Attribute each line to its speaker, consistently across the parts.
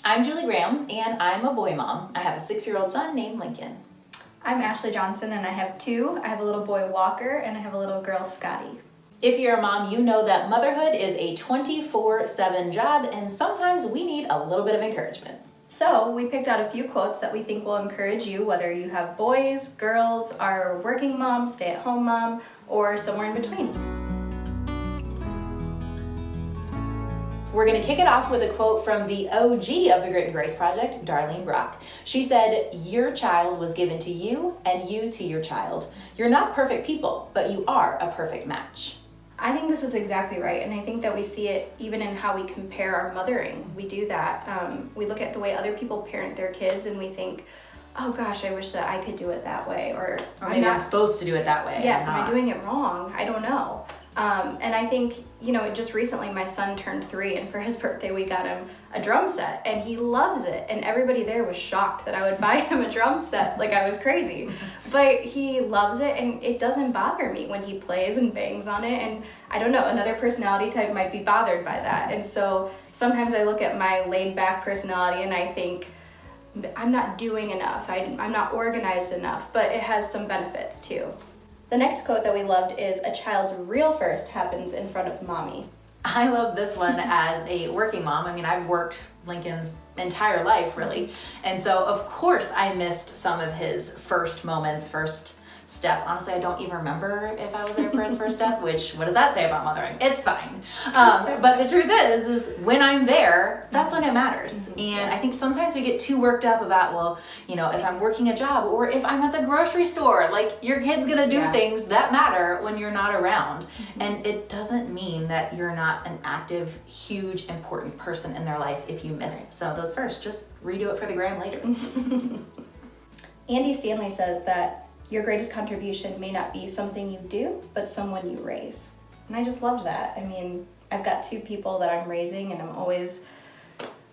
Speaker 1: I'm Julie Graham, and I'm a boy mom. I have a 6-year-old son named Lincoln.
Speaker 2: I'm Ashley Johnson, and I have 2. I have a little boy, Walker, and I have a little girl, Scotty.
Speaker 1: If you're a mom, you know that motherhood is a 24/7 job, and sometimes we need a little bit of encouragement.
Speaker 2: So we picked out a few quotes that we think will encourage you, whether you have boys, girls, are a working mom, stay-at-home mom, or somewhere in between.
Speaker 1: We're going to kick it off with a quote from the OG of the Grit and Grace Project, Darlene Brock. She said, "Your child was given to you and you to your child. You're not perfect people, but you are a perfect match."
Speaker 2: I think this is exactly right, and I think that we see it even in how we compare our mothering. We do that. We look at the way other people parent their kids and we think, oh gosh, I wish that I could do it that way. Or
Speaker 1: maybe I'm supposed to do it that way.
Speaker 2: Yes, am I doing it wrong? I don't know. And I think, just recently my son turned 3, and for his birthday we got him a drum set, and he loves it. And everybody there was shocked that I would buy him a drum set, like I was crazy. But he loves it, and it doesn't bother me when he plays and bangs on it. And I don't know, another personality type might be bothered by that. And so sometimes I look at my laid back personality and I think, I'm not doing enough, I'm not organized enough, but it has some benefits too. The next quote that we loved is, "A child's real first happens in front of mommy."
Speaker 1: I love this one as a working mom. I mean, I've worked Lincoln's entire life, really. And so, of course, I missed some of his first moments, first step. Honestly, I don't even remember if I was there for his first step, which, what does that say about mothering? It's fine. But the truth is when I'm there, that's when it matters. And I think sometimes we get too worked up about, well, if I'm working a job or if I'm at the grocery store, like your kid's gonna do things that matter when you're not around. And it doesn't mean that you're not an active, huge, important person in their life if you miss some of those first. Just redo it for the gram later.
Speaker 2: Andy Stanley says that your greatest contribution may not be something you do, but someone you raise. And I just loved that. I mean, I've got 2 people that I'm raising, and I'm always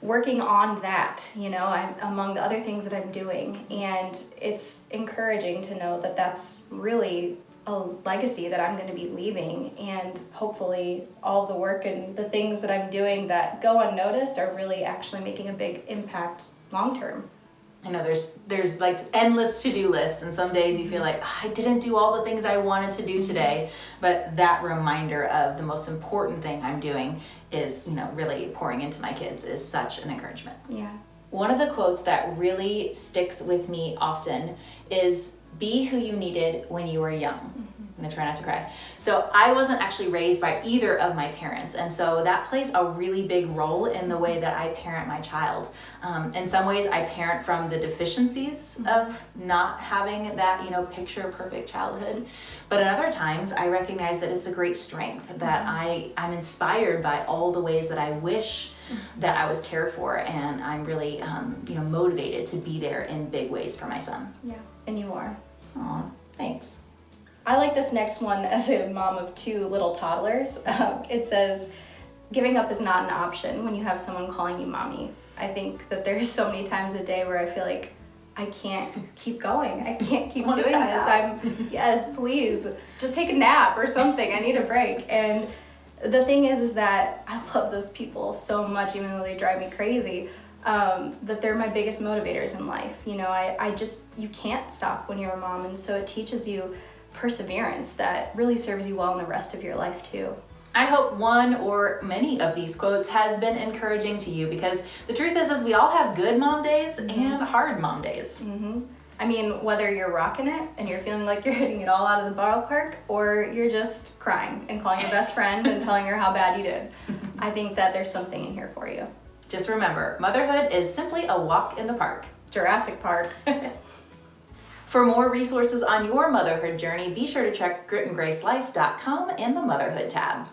Speaker 2: working on that, I'm among the other things that I'm doing. And it's encouraging to know that that's really a legacy that I'm going to be leaving. And hopefully all the work and the things that I'm doing that go unnoticed are really actually making a big impact long term.
Speaker 1: I know there's like endless to-do lists, and some days you feel like, I didn't do all the things I wanted to do today, but that reminder of the most important thing I'm doing is, really pouring into my kids is such an encouragement.
Speaker 2: Yeah.
Speaker 1: One of the quotes that really sticks with me often is, "Be who you needed when you were young." I'm gonna try not to cry. So I wasn't actually raised by either of my parents, and so that plays a really big role in the way that I parent my child. In some ways, I parent from the deficiencies of not having that, picture perfect childhood. But at other times, I recognize that it's a great strength, that I'm inspired by all the ways that I wish that I was cared for, and I'm really, motivated to be there in big ways for my son.
Speaker 2: Yeah, and you are.
Speaker 1: Aw, thanks.
Speaker 2: I like this next one as a mom of 2 little toddlers. It says, "Giving up is not an option when you have someone calling you mommy." I think that there's so many times a day where I feel like I can't keep going. I can't keep doing this. Yes, please, just take a nap or something. I need a break. And the thing is that I love those people so much, even though they drive me crazy, that they're my biggest motivators in life. You can't stop when you're a mom. And so it teaches you perseverance that really serves you well in the rest of your life too.
Speaker 1: I hope one or many of these quotes has been encouraging to you, because the truth is we all have good mom days and hard mom days.
Speaker 2: I mean, whether you're rocking it and you're feeling like you're hitting it all out of the ballpark, or you're just crying and calling your best friend and telling her how bad you did, I think that there's something in here for you.
Speaker 1: Just remember, motherhood is simply a walk in the park.
Speaker 2: Jurassic Park.
Speaker 1: For more resources on your motherhood journey, be sure to check gritandgracelife.com in the Motherhood tab.